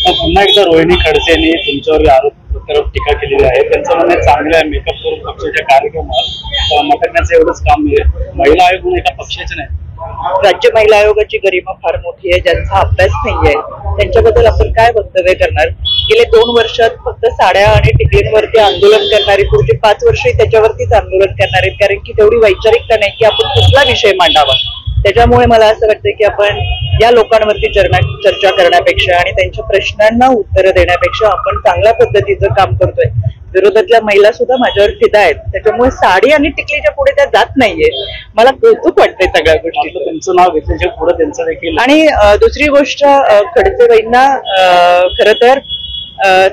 पुन्हा एकदा रोहिणी खडसेंनी तुमच्यावर आरोप प्रत्यारोप टीका केलेली आहे। त्यांचं म्हणणं चांगलं आहे, मेकअप करून पक्षाच्या कार्यक्रमात मटकण्याचं एवढंच काम आहे, महिला आयोग म्हणून एका पक्षाचे नाही। राज्य महिला आयोगाची गरिमा फार मोठी आहे, ज्यांचा अभ्यास नाहीये त्यांच्याबद्दल आपण काय वक्तव्य करणार। गेले 2 वर्षात फक्त साड्या आणि टिकलींवरती आंदोलन करणारे, पुढचे 5 वर्षही त्याच्यावरतीच आंदोलन करणारे, कारण की तेवढी वैचारिकता नाही की आपण कुठला विषय मांडावा। त्याच्यामुळे मला असं वाटतं की आपण या लोकांवरती चर्चा करण्यापेक्षा आणि त्यांच्या प्रश्नांना उत्तरं देण्यापेक्षा आपण चांगल्या पद्धतीचं काम करतोय। विरोधातल्या महिला सुद्धा माझ्यावर फिदा आहेत, त्याच्यामुळे साडी आणि टिकलीच्या पुढे त्या जात नाहीये। मला कौतुक वाटतंय सगळ्या गोष्टी। त्यांचं नाव घेतल्याच्या पुढे त्यांचं देखील। आणि दुसरी गोष्ट, खडसेबाईंना खरं तर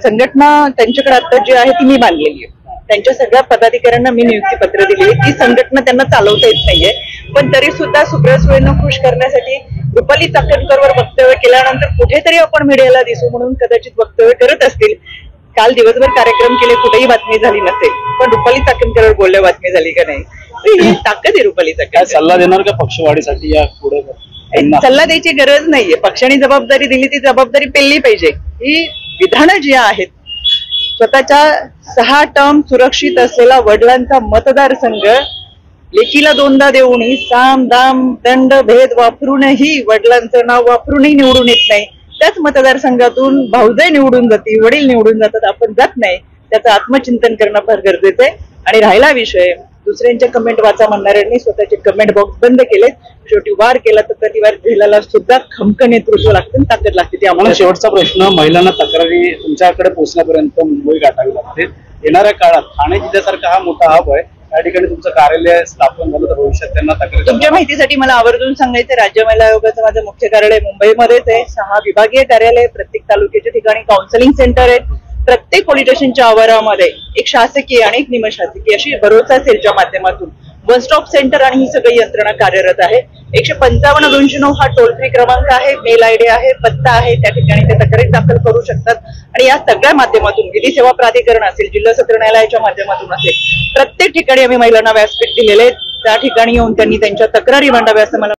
संघटना त्यांच्याकडे आता जी आहे ती मी बांधलेली आहे, त्यांच्या सगळ्या पदाधिकाऱ्यांना मी नियुक्ती पत्र दिली आहे। ती संघटना त्यांना चालवता येत नाहीये, पण तरी सुद्धा सुप्रिया सुळेंना खुश करण्यासाठी रुपाली चाकणकरवर वक्तव्य केल्यानंतर कुठेतरी आपण मीडियाला दिसू म्हणून कदाचित वक्तव्य करत असतील। काल दिवसभर कार्यक्रम केले, कुठेही बातमी झाली नसेल, पण रुपाली चाकणकरवर बोलल्या बातमी झाली का नाही, ही ताकद आहे रुपाली चाकणकर। सल्ला देणार का पक्षवाढीसाठी या पुढे? सल्ला द्यायची गरज नाहीये, पक्षाने जबाबदारी दिली ती जबाबदारी पेलली पाहिजे। ही विधानं जी आहेत, स्वतःच्या 6 टर्म सुरक्षित असलेला वडिलांचा मतदारसंघ लेकीला 2दा देऊनही साम दाम दंड भेद वापरूनही, वडिलांचं नाव वापरूनही निवडून येत नाही। त्याच मतदारसंघातून भाऊजाई निवडून जाते, वडील निवडून जातात, आपण जात नाही। त्याचं आत्मचिंतन करणं फार गरजेचं आहे। आणि राहिला विषय, दुसऱ्यांच्या कमेंट वाचा म्हणणाऱ्यांनी स्वतःचे कमेंट बॉक्स बंद केलेत। शेवटी वार केला तर प्रतिवार झेलाला सुद्धा खमक नेतृत्व लागतं, ताकद लागते। ती आम्हाला शेवटचा प्रश्न, महिलांना तक्रारी तुमच्याकडे पोहोचण्यापर्यंत मुंबई गाठावी लागते। येणाऱ्या काळात ठाणे जिल्ह्यासारखा हा मोठा हब आहे, त्या ठिकाणी तुमचं कार्यालय स्थापन झालं तर भविष्यात त्यांना तक्रार। तुमच्या माहितीसाठी मला आवर्जून सांगायचं, राज्य महिला आयोगाचं माझं मुख्य कार्यालय मुंबईमध्येच आहे। 6 विभागीय कार्यालय, प्रत्येक तालुक्याच्या ठिकाणी काउन्सिलिंग सेंटर आहेत। प्रत्येक पोलीस स्टेशनच्या आवारामध्ये एक शासकीय आणि एक निमशासकीय अशी भरोसा सेलच्या माध्यमातून वन स्टॉप सेंटर आणि ही सगळी यंत्रणा कार्यरत आहे। 155-209 हा टोल फ्री क्रमांक आहे, मेल आयडी आहे, पत्ता आहे, त्या ठिकाणी ते तक्रारी दाखल करू शकतात। आणि या सगळ्या माध्यमातून, विधी सेवा प्राधिकरण असेल, जिल्हा सत्र न्यायालयाच्या माध्यमातून असेल, प्रत्येक ठिकाणी आम्ही महिलांना व्यासपीठ दिलेले, त्या ठिकाणी येऊन त्यांनी त्यांच्या तक्रारी मांडाव्या असं मला